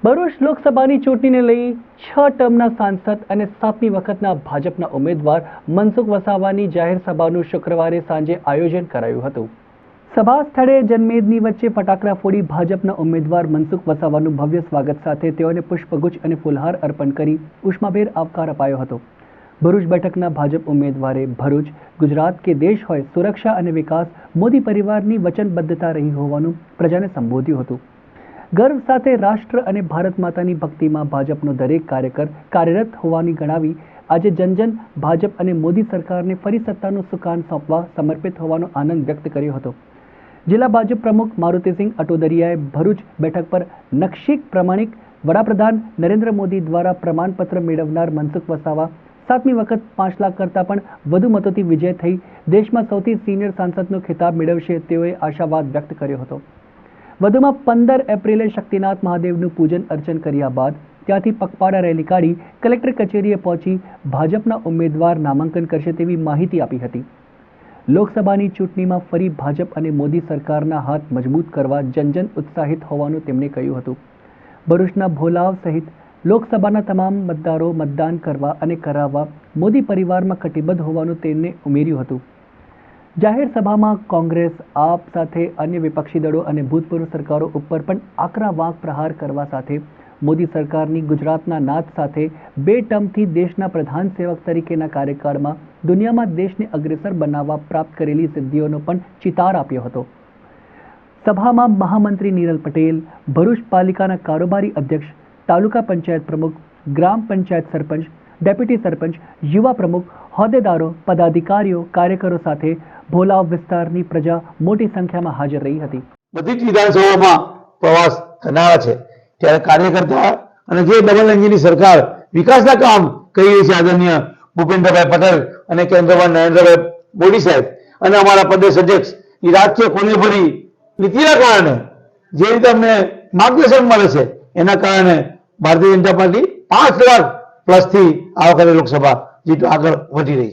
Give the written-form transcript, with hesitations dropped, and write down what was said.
ભરૂચ લોકસભાની ચૂંટણીને લઈ 6 ટર્મના સાંસદ અને 7મી વખતના ભાજપના ઉમેદવાર મનસુખ વસાવાની જાહેર સભાનું શુક્રવારે સાંજે આયોજન કરાયું હતું। સભા સ્થળે જનમેદની વચ્ચે ફટાકડા ફોડી ભાજપના ઉમેદવાર મનસુખ વસાવાનું ભવ્ય સ્વાગત સાથે તેઓને પુષ્પગુચ્છ અને ફૂલહાર અર્પણ કરી ઉષ્માભેર આવકાર અપાયો હતો। ભરૂચ બેઠકના ભાજપ ઉમેદવારે ભરૂચ ગુજરાત કે દેશ હોય સુરક્ષા અને વિકાસ મોદી પરિવારની વચનબદ્ધતા રહી હોવાનું પ્રજાને સંબોધ્યું હતું। गर्व साथे राष्ट्र અને भारत मातानी भक्तिमां भाजपनो दरेक कार्यकर कार्यरत होवानी गणावी आज जन जन भाजप અને मोदी सरकारने फरी सत्ताનું સુકાન સોંપવા समर्पित होવાનો आनंद व्यक्त કર્યો હતો। जिला भाजप प्रमुख मारुतिसिंह अटोदरियाए भरूच बैठक पर नक्षीक प्रमाणिक वडाप्रधान नरेंद्र मोदी द्वारा प्रमाणपत्र मेळवनार मनसुख वसावा 7મી વખત 5 લાખ કરતાં પણ વધુ મતોથી વિજય થઈ દેશમાં સૌથી સિનિયર સાંસદનો ખિતાબ મેળવશે તેઓએ આશાવાદ વ્યક્ત કર્યો હતો। વધુમાં 15 એપ્રિલે શક્તિનાથ મહાદેવનું પૂજન અર્ચન કર્યા બાદ ત્યાંથી પગપાળા રેલી કાઢી કલેક્ટર કચેરીએ પહોંચી ભાજપના ઉમેદવાર નામાંકન કરશે તેવી માહિતી આપી હતી। લોકસભાની ચૂંટણીમાં ફરી ભાજપ અને મોદી સરકારના હાથ મજબૂત કરવા જનજન ઉત્સાહિત હોવાનું તેમણે કહ્યું હતું। ભરૂચના ભોલાવ સહિત લોકસભાના તમામ મતદારો મતદાન કરવા અને કરાવવા મોદી પરિવારમાં કટિબદ્ધ હોવાનું તેમણે ઉમેર્યું હતું। જાહેર સભામાં કોંગ્રેસ આપ સાથે અન્ય વિપક્ષી દળો અને ભૂતપૂર્વ સરકારો ઉપર પણ આકરા વાંક પ્રહાર કરવા સાથે મોદી સરકારની ગુજરાતના નાદ સાથે 2 ટર્મથી દેશના પ્રધાન સેવક તરીકેના કાર્યકાળમાં દુનિયામાં દેશને અગ્રેસર બનાવવા પ્રાપ્ત કરેલી સિદ્ધિઓનો પણ ચિતાર આપ્યો હતો। સભામાં મહામંત્રી નીરલ પટેલ, ભરૂચ પાલિકાના કારોબારી અધ્યક્ષ, તાલુકા પંચાયત પ્રમુખ, ગ્રામ પંચાયત સરપંચ, ડેપ્યુટી સરપંચ, યુવા પ્રમુખ, હોદ્દેદારો, પદાધિકારીઓ, કાર્યકરો સાથે ભોલાવ વિસ્તારની પ્રજા મોટી સંખ્યામાં હાજર રહી હતી। બધી જ વિધાનસભામાં પ્રવાસ થનારા છે ત્યારે કાર્યકર્તા અને જે ડબલ એન્જિનની સરકાર વિકાસના કામ કરી રહી છે આદરણીય ભૂપેન્દ્રભાઈ પટેલ અને કેન્દ્રમાં નરેન્દ્રભાઈ મોદી સાહેબ અને અમારા પ્રદેશ અધ્યક્ષ એ રાજકીય કોનેભરી નીતિના કારણે જે રીતે અમને માર્ગદર્શન મળે છે એના કારણે ભારતીય જનતા પાર્ટી 5 લાખ પ્લસથી આ વખતે લોકસભા જીત આગળ વધી રહી છે।